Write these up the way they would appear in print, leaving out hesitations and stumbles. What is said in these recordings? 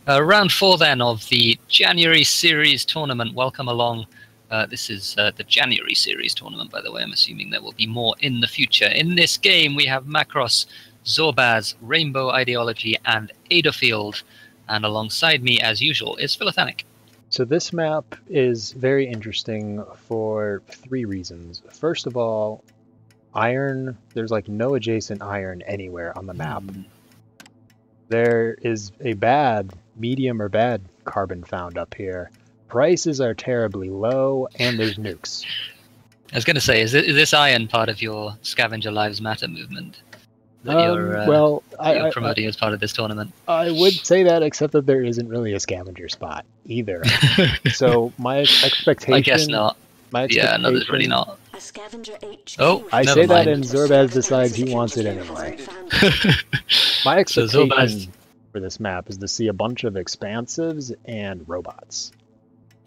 Round 4 then of the January Series tournament. Welcome along. This is the January Series tournament, by the way. I'm assuming there will be more in the future. In this game, we have Macross, Zorbaz, RainbowIdeology, and Adorfield. And alongside me, as usual, is Philothanic. So this map is very interesting for 3 reasons. First of all, iron, there's like no adjacent iron anywhere on the map. There is a bad, medium or bad carbon found up here. Prices are terribly low, and there's nukes. I was going to say, is this iron part of your Scavenger Lives Matter movement that you're promoting as part of this tournament? I would say that, except that there isn't really a scavenger spot either. So my expectation... I guess not. Yeah, no, there's really not. Oh, I say that, and Zorbaz decides he wants it anyway. My expectation for this map is to see a bunch of expansives and robots.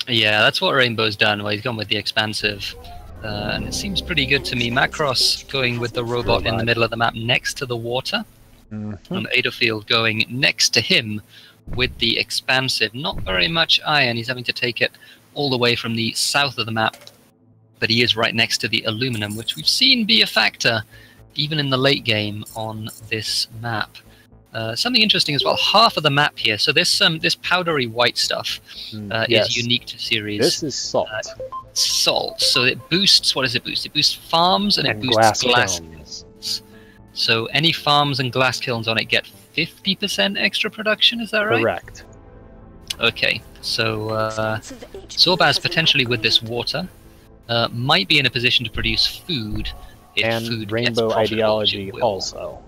Yeah, that's what Rainbow's done. Well, he's gone with the expansive, and it seems pretty good to me. Macross going with the robot in the middle of the map next to the water, and Adorfield going next to him with the expansive. Not very much iron. He's having to take it all the way from the south of the map, but he is right next to the aluminum, which we've seen be a factor even in the late game on this map. Something interesting as well, half of the map here, so this powdery white stuff is unique to Ceres. This is salt. Salt, so it boosts, what does it boost? It boosts farms and it boosts glass kilns. So any farms and glass kilns on it get 50% extra production, is that right? Correct. Okay, so Zorbaz potentially with this water might be in a position to produce food if and food RainbowIdeology also.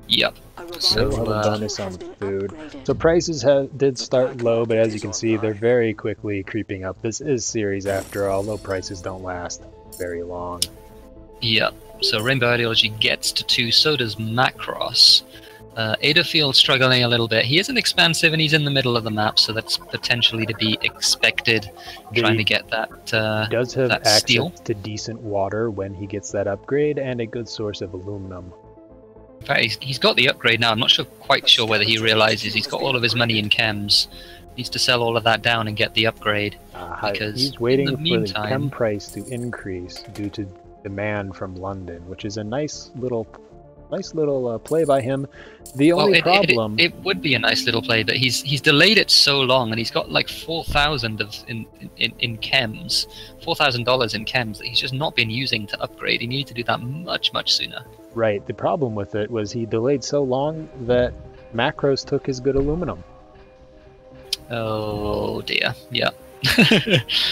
Yep. So we'll have a bonus on food. So prices did start low, but as you can see, they're very quickly creeping up. This is Ceres after all, though prices don't last very long. Yep. So RainbowIdeology gets to 2, so does Macross. Adorfield struggling a little bit. He isn't expansive and he's in the middle of the map, so that's potentially to be expected. Trying to get that he does have access steel to decent water when he gets that upgrade, and a good source of aluminum. In fact, he's got the upgrade now. I'm not quite sure whether he realizes he's got all of his money in chems. Needs to sell all of that down and get the upgrade. Because he's waiting for the chem price to increase due to demand from London, which is a nice little play by him. The only problem... It would be a nice little play, but he's delayed it so long, and he's got like 4,000 in chems, $4,000 in chems that he's just not been using to upgrade. He needed to do that much sooner. Right. The problem with it was he delayed so long that Macross took his good aluminum. Oh dear. Yeah.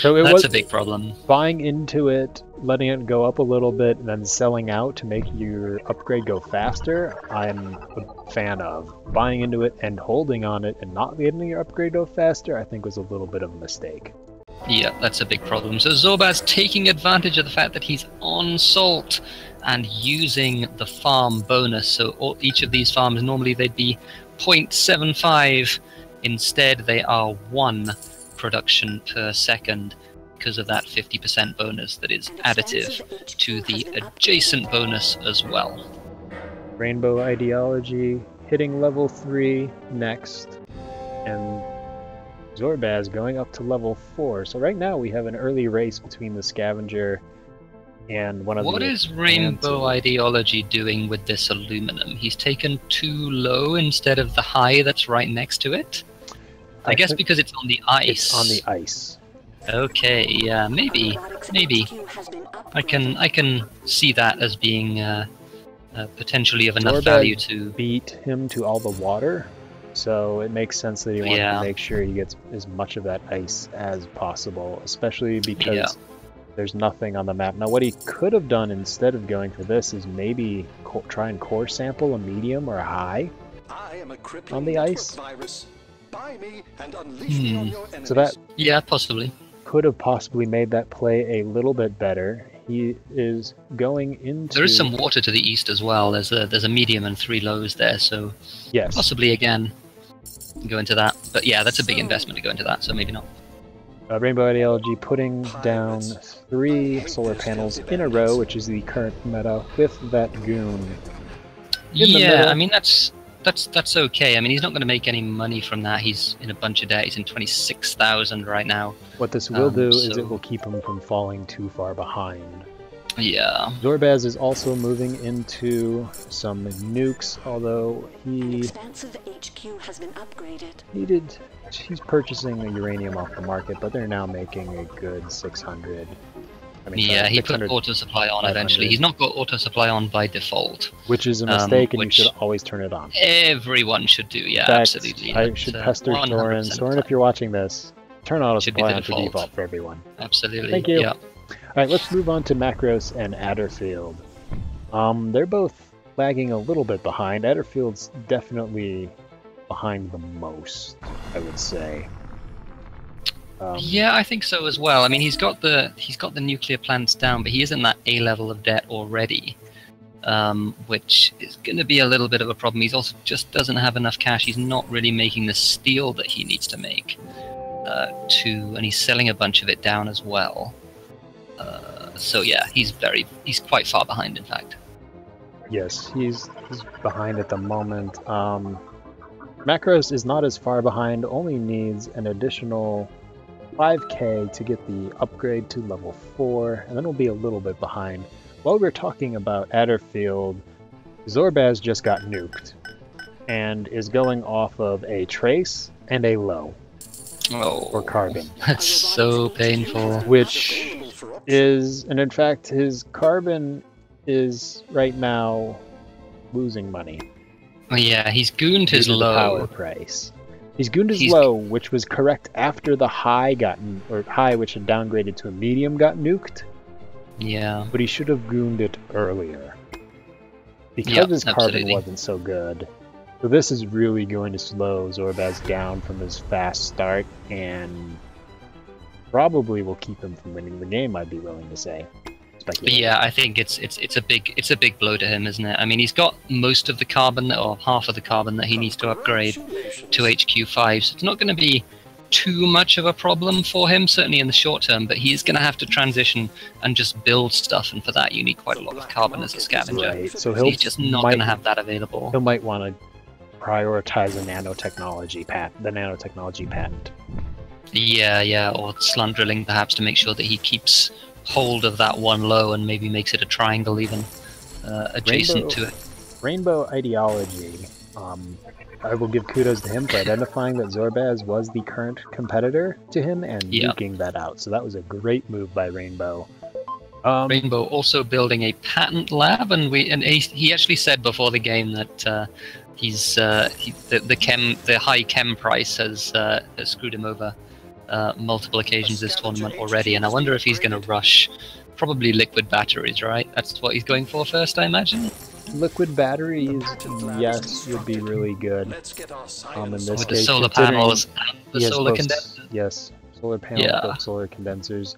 So that's a big problem. Buying into it, letting it go up a little bit, and then selling out to make your upgrade go faster, I'm a fan of. Buying into it and holding on it and not letting your upgrade go faster, I think was a little bit of a mistake. Yeah, that's a big problem. So Zorbaz taking advantage of the fact that he's on salt and using the farm bonus. So each of these farms, normally they'd be 0.75. Instead, they are 1 production per second because of that 50% bonus that is additive to the adjacent bonus as well. RainbowIdeology hitting level 3 next, and Zorbaz going up to level 4. So right now we have an early race between the scavenger and one of the... What is RainbowIdeology doing with this aluminum? He's taken too low instead of the high that's right next to it? I guess because it's on the ice. It's on the ice. Okay, yeah, maybe. I can see that as being potentially of enough value to beat him to all the water, so it makes sense that he wants to make sure he gets as much of that ice as possible, especially because there's nothing on the map. Now, what he could have done instead of going for this is maybe try and core sample a medium or a high on the ice. So that possibly could have possibly made that play a little bit better. He is going into... There is some water to the east as well. There's a medium and 3 lows there, so yes, possibly again go into that. But yeah, that's a big investment to go into that, so maybe not. RainbowIdeology putting down 3 solar panels in a row, which is the current meta with that goon. Yeah, I mean that's that's okay. I mean, he's not going to make any money from that. He's in a bunch of debt. He's in 26,000 right now. What this will do is it will keep him from falling too far behind. Yeah. Zorbaz is also moving into some nukes, although Expansive HQ has been upgraded. He's purchasing the uranium off the market, but they're now making a good 600. I mean, yeah, he put auto supply on eventually. He's not got auto supply on by default, which is a mistake, and you should always turn it on. Everyone should do. Yeah, absolutely. I should pester Soren. Soren, if you're watching this, turn auto supply on for default for everyone. Absolutely. Thank you. Yeah. Alright, let's move on to Macros and Adorfield. They're both lagging a little bit behind. Adorfield's definitely behind the most, I would say. Yeah, I think so as well. I mean, he's got the nuclear plants down, but he is in that A level of debt already, which is going to be a little bit of a problem. He's also just doesn't have enough cash. He's not really making the steel that he needs to make, and he's selling a bunch of it down as well. So yeah, he's quite far behind, in fact. Yes, he's behind at the moment. Macros is not as far behind, only needs an additional 5k to get the upgrade to level 4, and then we'll be a little bit behind. While we're talking about Adorfield, Zorbaz just got nuked, and is going off of a trace and a low. For carbon. That's so painful. Which is, and in fact, his carbon is right now losing money. Oh, yeah, he's gooned his low. Power price. He's gooned his low, which was correct after the high which had downgraded to a medium, got nuked. Yeah. But he should have gooned it earlier. Because his carbon wasn't so good. So this is really going to slow Zorbaz down from his fast start, and probably will keep him from winning the game, I'd be willing to say. Yeah, I think it's a big blow to him, isn't it? I mean, he's got most of the carbon, or half of the carbon, that he needs to upgrade to HQ5, so it's not going to be too much of a problem for him, certainly in the short term, but he's going to have to transition and just build stuff, and for that you need quite a lot of carbon as a scavenger. Right. So he's just not going to have that available. He might want to prioritize the nanotechnology patent. Yeah, or slant drilling perhaps to make sure that he keeps hold of that one low and maybe makes it a triangle even adjacent to it. RainbowIdeology, I will give kudos to him for identifying that Zorbaz was the current competitor to him and nuking that out. So that was a great move by Rainbow. Rainbow also building a patent lab, and he actually said before the game that the high chem price has screwed him over multiple occasions this tournament already, and I wonder if he's going to rush probably liquid batteries, right? That's what he's going for first, I imagine. Liquid batteries, yes, would be really good. In this with case, the solar panels and the solar condensers. Yes, solar panels, solar condensers.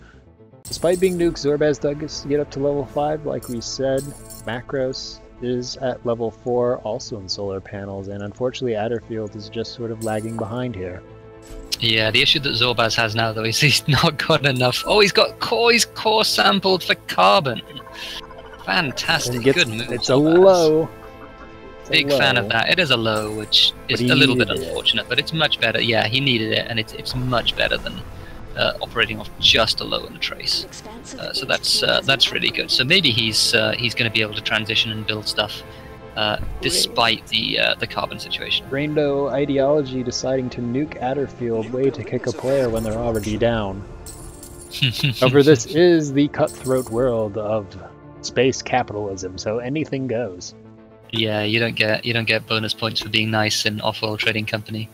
Despite being nuked, Zorbaz does get up to level 5, like we said. Macros is at level 4, also in solar panels, and unfortunately Adorfield is just sort of lagging behind here. Yeah, the issue that Zorbaz has now, though, is he's not got enough. Oh, he's core sampled for carbon. Fantastic, good move. It's a low. Big fan of that. It is a low, which is a little bit unfortunate, but it's much better. Yeah, he needed it, and it's much better than operating off just a low in the trace. So that's really good. So maybe he's going to be able to transition and build stuff despite the carbon situation. RainbowIdeology deciding to nuke Adorfield, way to kick a player when they're already down. However, this is the cutthroat world of space capitalism, so anything goes. Yeah, you don't get bonus points for being nice in Offworld Trading Company.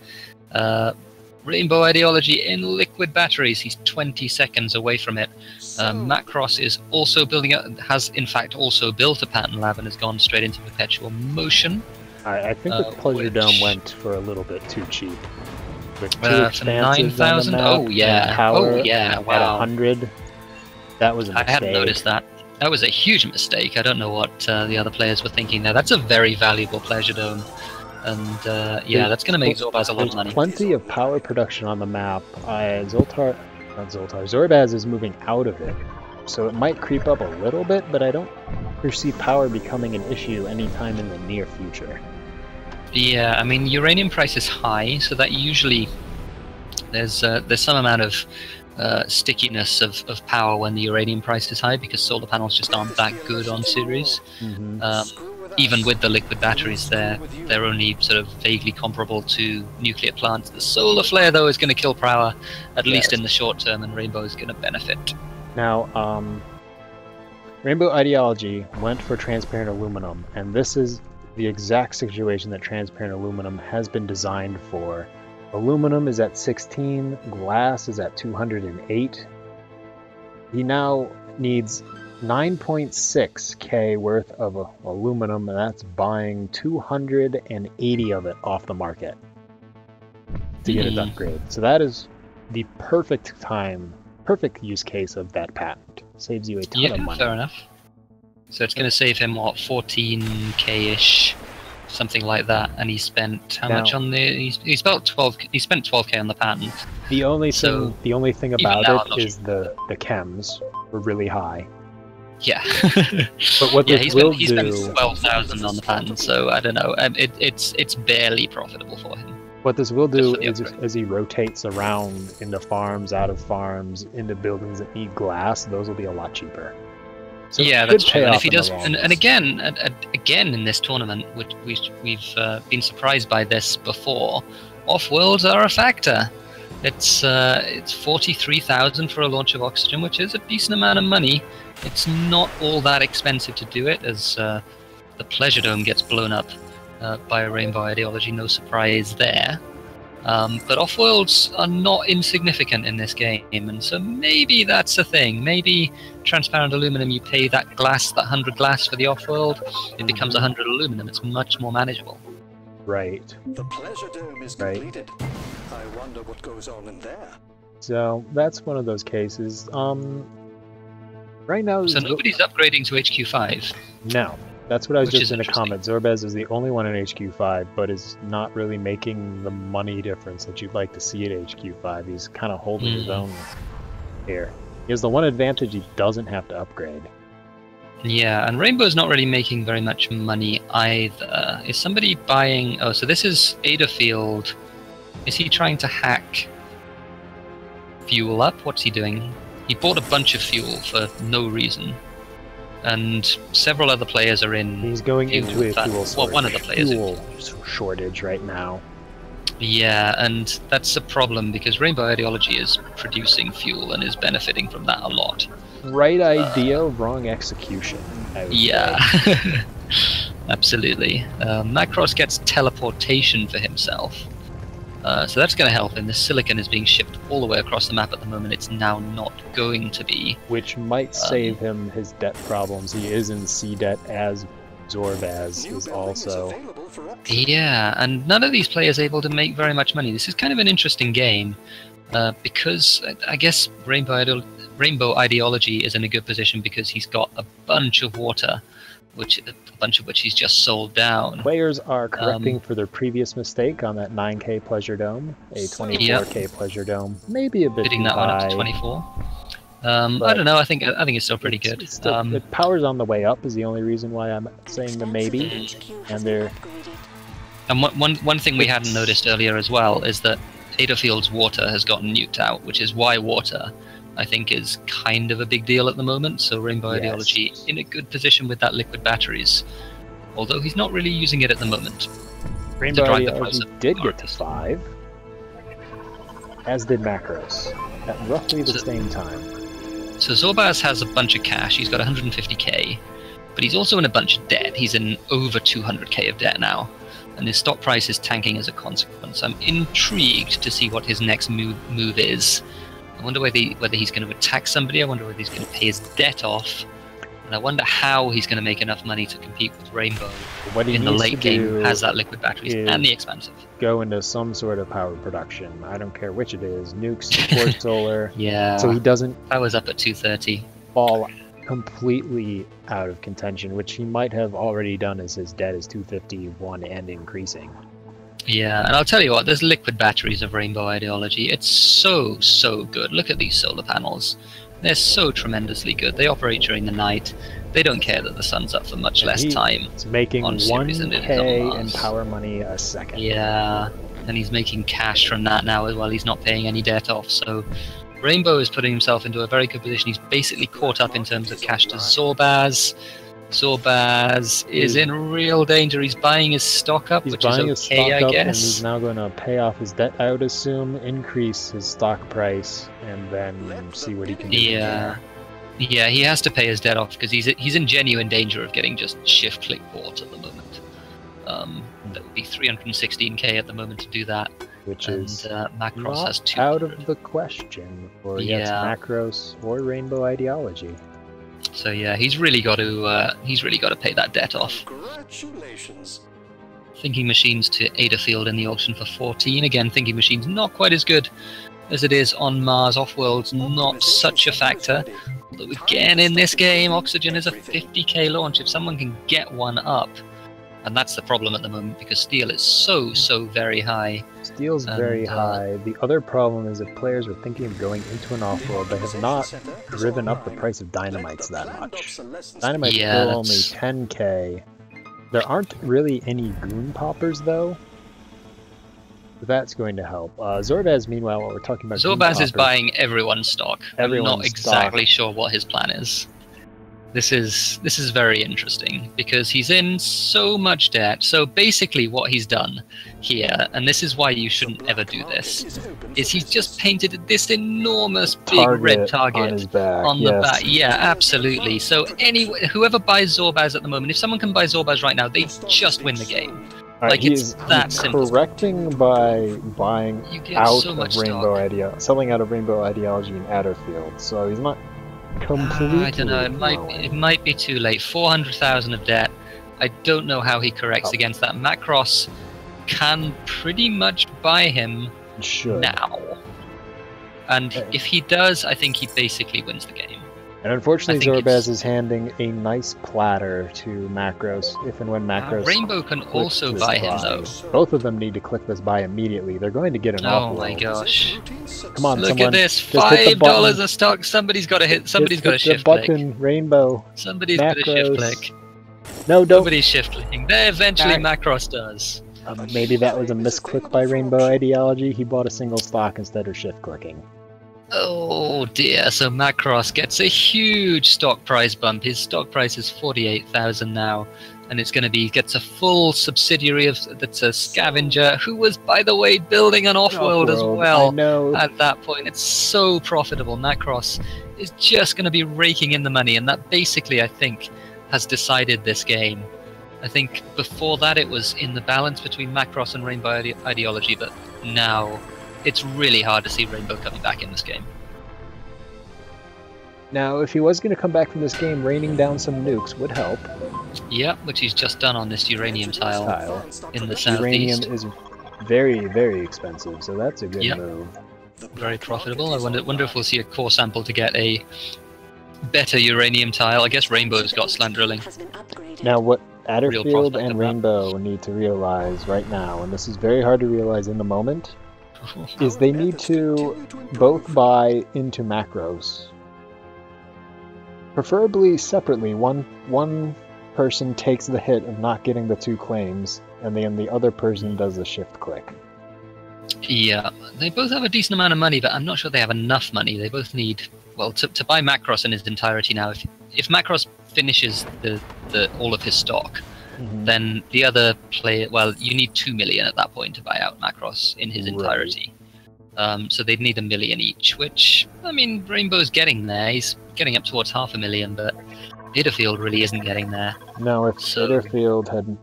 RainbowIdeology in liquid batteries. He's 20 seconds away from it. Macross is also has in fact also built a patent lab and has gone straight into perpetual motion. I think the Pleasure Dome went for a little bit too cheap. With 2 for 9,000. Oh yeah. Power wow. At 100. That was a mistake. I hadn't noticed that. That was a huge mistake. I don't know what the other players were thinking there. That's a very valuable Pleasure Dome. And that's going to make Zorbaz a lot of money. Plenty of power production on the map. Zorbaz is moving out of it. So it might creep up a little bit, but I don't foresee power becoming an issue anytime in the near future. Yeah, I mean, uranium price is high, so that usually there's some amount of stickiness of power when the uranium price is high, because solar panels just aren't that good on Ceres. Even with the liquid batteries, they're only sort of vaguely comparable to nuclear plants. The solar flare, though, is going to kill power, at least in the short term, and Rainbow is going to benefit. Now, Rainbow Ideology went for transparent aluminum, and this is the exact situation that transparent aluminum has been designed for. Aluminum is at 16, glass is at 208. He now needs 9.6k worth of aluminum, and that's buying 280 of it off the market to get it upgraded. So that is the perfect use case of that patent. Saves you a ton of money. Fair enough. So it's going to save him, what, 14k-ish, something like that, and he spent how much on the? He spent 12k on the patent. The only thing about it is the chems were really high. Yeah. But what this will do... He spent 12,000 on the patent, so I don't know. It's barely profitable for him. What this will do is, as he rotates around into farms, out of farms, into buildings that need glass, those will be a lot cheaper. So yeah, that's true. And if he does, and again in this tournament, we've been surprised by this before. Offworlds are a factor. It's 43,000 for a launch of oxygen, which is a decent amount of money. It's not all that expensive to do it, as the Pleasure Dome gets blown up by a Rainbow Ideology. No surprise there. But Offworlds are not insignificant in this game, and so maybe that's a thing. Maybe transparent aluminum, you pay that glass, that 100 glass for the Offworld, it becomes 100 aluminum. It's much more manageable. Right. The Pleasure Dome is completed. I wonder what goes on in there. So that's one of those cases. Right now... So nobody's upgrading to HQ5. No. That's what I was just going to comment. Zorbez is the only one in HQ5, but is not really making the money difference that you'd like to see at HQ5. He's kind of holding his own here. He has the one advantage: he doesn't have to upgrade. Yeah, and Rainbow's not really making very much money either. Is somebody buying... Oh, so this is Adorfield. Is he trying to hack fuel up? What's he doing? He bought a bunch of fuel for no reason. And several other players are in. He's going into a fuel shortage. Well, one of the players. Fuel shortage right now. Yeah, and that's a problem because Rainbow Ideology is producing fuel and is benefiting from that a lot. Right idea, wrong execution. Yeah, absolutely. Macross gets teleportation for himself. So that's going to help him. The silicon is being shipped all the way across the map at the moment. It's now not going to be. Which might save him his debt problems. He is in C debt, as Zorbaz is also. Yeah, and none of these players are able to make very much money. This is kind of an interesting game because I guess Rainbow Ideology is in a good position because he's got a bunch of water, a bunch of which he's just sold down. Players are correcting for their previous mistake on that 9k Pleasure Dome, a 24k Pleasure Dome, maybe a bit bidding that one up to 24. I don't know. I think it's still pretty good. It powers on the way up is the only reason why I'm saying the maybe. And one thing we hadn't noticed earlier as well is that Adorfield's water has gotten nuked out, which is why water, I think, is kind of a big deal at the moment. So Rainbow Ideology in a good position with that liquid batteries, although he's not really using it at the moment. Rainbow Ideology did get to 5, as did Macross, at roughly the same time. So Zorbaz has a bunch of cash. He's got 150k, but he's also in a bunch of debt. He's in over 200k of debt now, and his stock price is tanking as a consequence. I'm intrigued to see what his next move is. I wonder whether he's going to attack somebody. I wonder whether he's going to pay his debt off. And I wonder how he's going to make enough money to compete with Rainbow in the late game, has that liquid batteries and the expansive. Go into some sort of power production. I don't care which it is. Nukes, or solar. Yeah. So he doesn't... Power's up at 230. ...fall completely out of contention, which he might have already done as his debt is 251 and increasing. Yeah, and I'll tell you what, there's liquid batteries of Rainbow Ideology. It's so good. Look at these solar panels. They're so tremendously good. They operate during the night. They don't care that the sun's up for much And less time. It's making on Ceres than it is on 1k in Mars. power money a second. Yeah, and he's making cash from that now as well. He's not paying any debt off, so Rainbow is putting himself into a very good position. He's basically caught up in terms of cash to Zorbaz. Zorbaz is in real danger. He's buying his stock up, which is okay, I guess. And he's now going to pay off his debt, I would assume, increase his stock price, and then see what he can do. Yeah, yeah, he has to pay his debt off because he's in genuine danger of getting just shift click bought at the moment. That would be 316k at the moment to do that. Which and, is Macross not has 200. out of the question for Macross or Rainbow Ideology. So yeah, he's really got to pay that debt off. Congratulations. Thinking Machines to Adorfield in the auction for 14. Again, Thinking Machines not quite as good as it is on Mars. Offworld's not such a factor. Although again, in this game, Oxygen is a 50k launch. If someone can get one up, and that's the problem at the moment because steel is so very high. Steel's very high. The other problem is if players are thinking of going into an Offworld, they have not driven up the price of dynamites that much. Dynamite's still only 10k. There aren't really any goon poppers though. That's going to help. Zorbaz, meanwhile, while we're talking about Zorbaz is buying everyone's stock. I'm not Everyone's exactly sure what his plan is. This is very interesting because he's in so much debt. So basically what he's done here, and this is why you shouldn't ever do this, is he's just painted this enormous big red target on his back. on the back. Yeah, absolutely. So whoever buys Zorbaz at the moment, if someone can buy Zorbaz right now, they just win the game. Like it's that simple. Correcting by buying out so of much Rainbow Ideology, selling out of Rainbow Ideology in Adorfield. So he's not completely. I don't know. It might be too late. 400,000 of debt. I don't know how he corrects against that. Macross can pretty much buy him now, and if he does, I think he basically wins the game. And unfortunately, Zorbaz is handing a nice platter to Macross if and when Macross. Rainbow can also buy him though. Both of them need to click this buy immediately. They're going to get an Oh Offworld. my gosh! Come on, look at this! $5 a stock. Somebody's got to hit. Somebody's got to shift click. Button, Rainbow. Somebody's got to shift click. No, don't. Nobody's shift clicking. There, eventually Macross does. Maybe that was a misclick by Rainbow Ideology. He bought a single stock instead of shift clicking. Oh dear, so Macross gets a huge stock price bump. His stock price is 48,000 now, and it's going to gets a full subsidiary that's a scavenger, who was, by the way, building an Offworld as well. I know. At that point, it's so profitable. Macross is just going to be raking in the money, and that basically, I think, has decided this game. I think before that it was in the balance between Macross and Rainbow Ideology, but now it's really hard to see Rainbow coming back in this game. Now, if he was going to come back from this game, raining down some nukes would help. Yeah, which he's just done on this uranium tile in the southeast. Uranium is very expensive, so that's a good move. Very profitable. I wonder if we'll see a core sample to get a better uranium tile. I guess Rainbow's got slant drilling. Now, what Adorfield and Rainbow need to realize right now, and this is very hard to realize in the moment, is they need to both buy into Macross. Preferably separately. One person takes the hit of not getting the 2 claims, and then the other person does the shift click. Yeah, they both have a decent amount of money, but I'm not sure they have enough money. They both need, well, to buy Macross in its entirety now. If Macross finishes all of his stock, then the other player, well, you need 2 million at that point to buy out Macross in his entirety. So they'd need 1 million each, which, I mean, Rainbow's getting there. He's getting up towards 500,000, but Adorfield really isn't getting there. No, if Adorfield had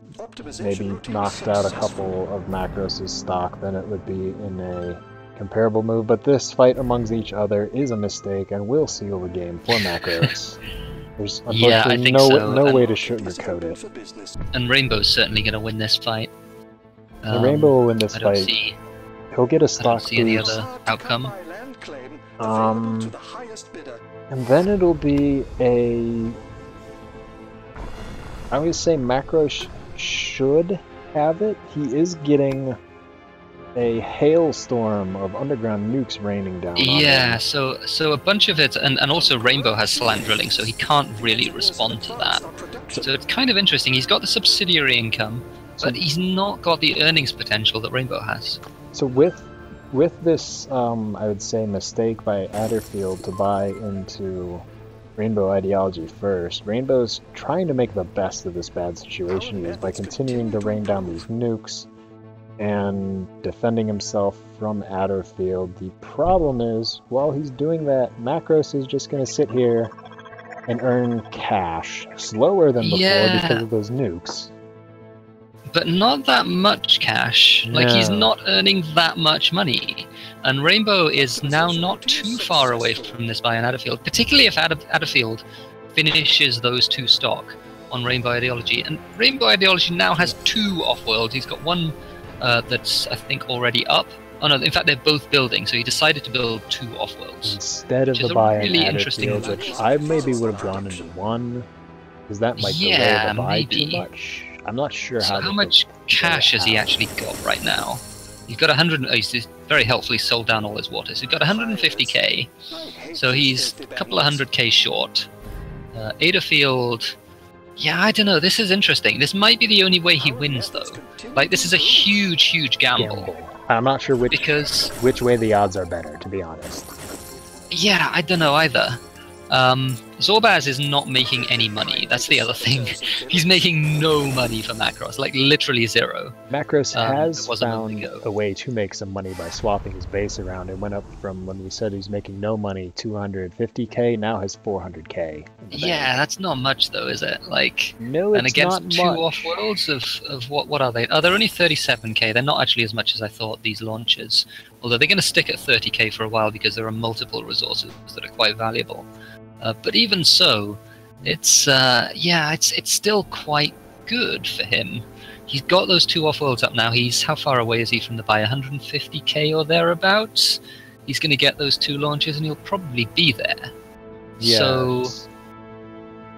maybe knocked out a couple of Macross' stock, then it would be in a comparable move. But this fight amongst each other is a mistake and will seal the game for Macross. There's unfortunately no way to sugarcoat it. And Rainbow's certainly going to win this fight. Rainbow will win this fight. He'll get a stock boost. Any other outcome. And then it'll be a... I would say Macross should have it. He is getting a hailstorm of underground nukes raining down on Yeah, him. so a bunch of it, and also Rainbow has slant drilling, so he can't really respond to that. So it's kind of interesting. He's got the subsidiary income, but he's not got the earnings potential that Rainbow has. So with this, I would say, mistake by Adorfield to buy into RainbowIdeology first, Rainbow's trying to make the best of this bad situation he is by continuing to rain down these nukes and defending himself from Adorfield. The problem is, while he's doing that, Macros is just going to sit here and earn cash slower than before because of those nukes. But not that much cash. Like, he's not earning that much money. And Rainbow is now not too far away from this buy on Adorfield, particularly if Adorfield finishes those two stock on RainbowIdeology. And RainbowIdeology now has two off-worlds. He's got one that's, I think, already up. Oh no, in fact, they're both building, so he decided to build two off-worlds. Instead of the buy on Adorfield, which I maybe would have gone into one, because that might delay the buy too much. I'm not sure how much cash has he actually got right now? He's got 100. Oh, he's very helpfully sold down all his water. So he's got 150k. So he's a couple of 100k short. Adorfield. Yeah, I don't know. This is interesting. This might be the only way he wins, though. Like, this is a huge, huge gamble. I'm not sure which way the odds are better, to be honest. Yeah, I don't know either. Zorbaz is not making any money. That's the other thing. He's making no money for Macros, like literally zero. Macros has found a way to make some money by swapping his base around. It went up from when we said he's making no money, 250k, now has 400k. Yeah, that's not much though, is it? Like, no, it's and against not two much. off-worlds of what are they? Oh, they're only 37k. They're not actually as much as I thought, these launches. Although they're going to stick at 30k for a while because there are multiple resources that are quite valuable. But even so, it's it's still quite good for him. He's got those two off-worlds up now. He's, how far away is he from the buy? 150k or thereabouts. He's going to get those two launches, and he'll probably be there. Yes. So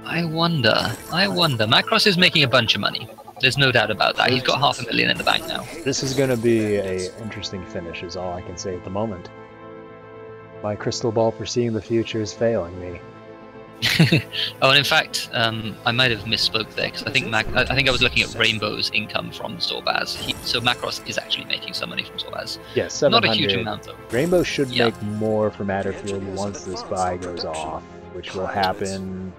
I wonder. Macros is making a bunch of money. There's no doubt about that. He's got 500,000 in the bank now. This is going to be an interesting finish, is all I can say at the moment. My crystal ball foreseeing the future is failing me. Oh, and in fact, I might have misspoke there, because I think I was looking at Rainbow's income from Zorbaz. So Macros is actually making some money from Zorbaz. Yes, 700. Not a huge amount though. Rainbow should make more from Adorfield once this buy goes off, which will happen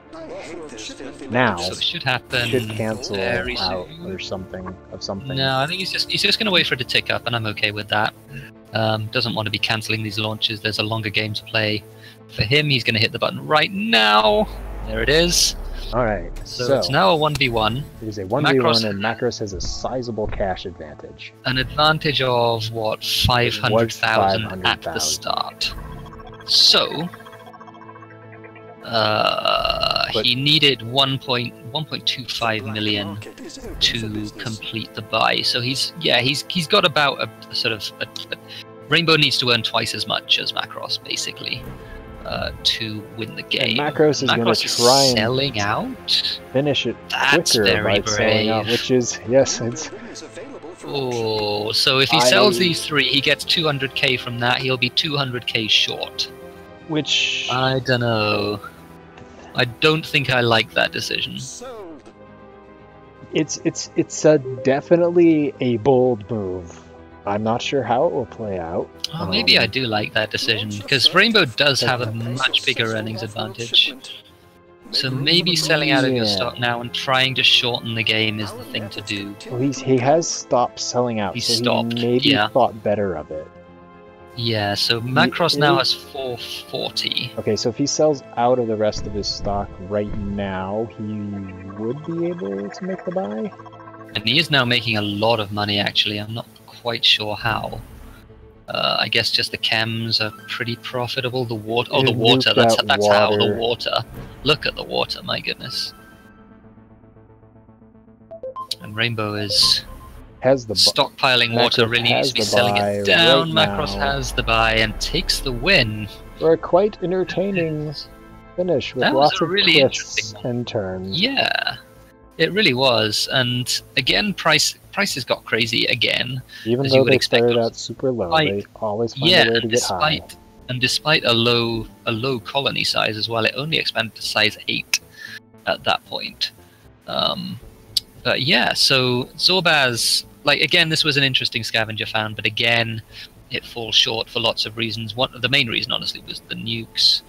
now. So it should happen. Should cancel very out soon. or something of something. No, I think he's just going to wait for it to tick up, and I'm okay with that. Doesn't want to be cancelling these launches. There's a longer game to play. For him, he's going to hit the button right now. There it is. All right. So it's now a 1v1. It is a 1v1, and Macros has a sizable cash advantage. An advantage of, what, 500,000 at the start. So, he needed 1.25 million to complete the buy. So he's got about a sort of Rainbow needs to earn twice as much as Macros, basically, to win the game. And Macros is going to try and selling out. Finish it That's quicker very by selling out, which is it's. Oh, so if he sells these three, he gets 200k from that. He'll be 200k short. Which I don't know. I don't think I like that decision. It's definitely a bold move. I'm not sure how it will play out. Oh, maybe I do like that decision, because Rainbow does have a much bigger earnings advantage. So maybe selling out of your stock now and trying to shorten the game is the thing to do. Well, he has stopped selling out. He's so stopped. He maybe thought better of it. Yeah, so Macros now has 440. Okay, so if he sells out of the rest of his stock right now, he would be able to make the buy? And he is now making a lot of money, actually. I'm not quite sure how. I guess just the chems are pretty profitable. The water, the water. That's how the water. Look at the water, my goodness. And Rainbow is stockpiling water. Really needs to be selling it down. Macros has the buy and takes the win. For a quite entertaining finish with lots of twists and turns. Yeah. It really was, and again, price prices got crazy again. Even as though you would they expect. started out super low, they always find a way to get high. And despite a low colony size as well, it only expanded to size 8 at that point. But yeah, so Zorbaz, like, again, this was an interesting scavenger found, but again, it falls short for lots of reasons. The main reason, honestly, was the nukes.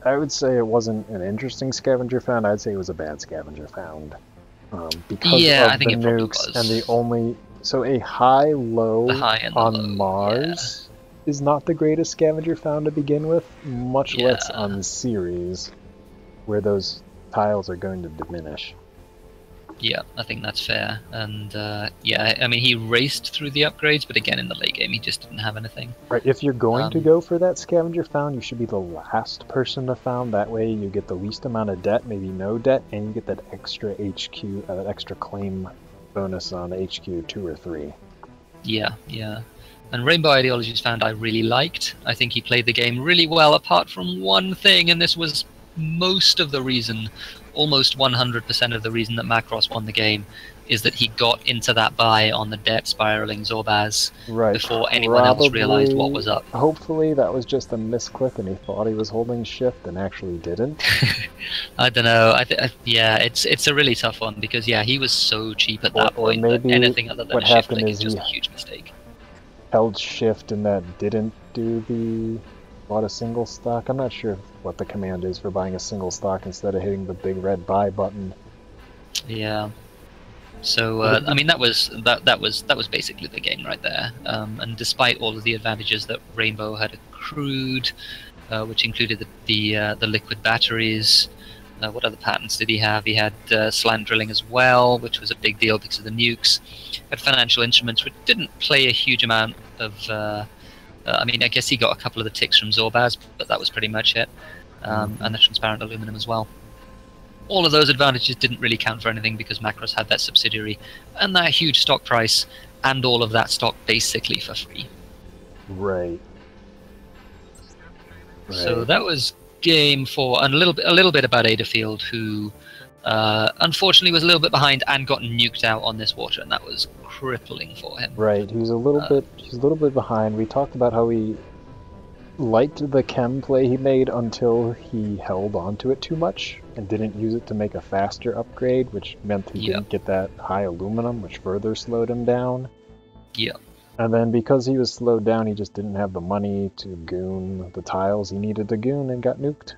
I would say it wasn't an interesting scavenger found. I'd say it was a bad scavenger found. Because I of think the it probably nukes was. and the only... So a high-low on Mars is not the greatest scavenger found to begin with, much less on Ceres, where those tiles are going to diminish. Yeah, I think that's fair. And yeah, I mean, he raced through the upgrades, but again, in the late game, he just didn't have anything. Right, if you're going to go for that scavenger found, you should be the last person to found. That way you get the least amount of debt, maybe no debt, and you get that extra HQ, that extra claim bonus on HQ 2 or 3. Yeah, yeah. And Rainbow Ideology's found I really liked. I think he played the game really well, apart from one thing, and this was most of the reason, almost 100% of the reason that Macross won the game, is that he got into that buy on the debt spiraling Zorbaz before anyone else realized what was up. Hopefully that was just a misclick and he thought he was holding shift and actually didn't. I don't know. Yeah, it's a really tough one because he was so cheap at that point. Maybe that anything other than what a shift happened click is just a huge mistake. Held shift and that didn't do the bought a single stock. I'm not sure what the command is for buying a single stock instead of hitting the big red buy button. Yeah. So I mean that was basically the game right there. And despite all of the advantages that Rainbow had accrued, which included the liquid batteries, what other patents did he have? He had slant drilling as well, which was a big deal because of the nukes. Had financial instruments, which didn't play a huge amount of. I mean, I guess he got a couple of the ticks from Zorbaz, but that was pretty much it. And the transparent aluminum as well. All of those advantages didn't really count for anything because Macross had that subsidiary and that huge stock price, and all of that stock basically for free. Right. So that was game 4, and a little bit about Adorfield, who unfortunately was a little bit behind and got nuked out on this water, and that was crippling for him. Right, he's a little bit behind. We talked about how he liked the chem play he made until he held onto it too much and didn't use it to make a faster upgrade, which meant he didn't get that high aluminum, which further slowed him down. Yeah. And then because he was slowed down, he just didn't have the money to goon the tiles he needed to goon and got nuked.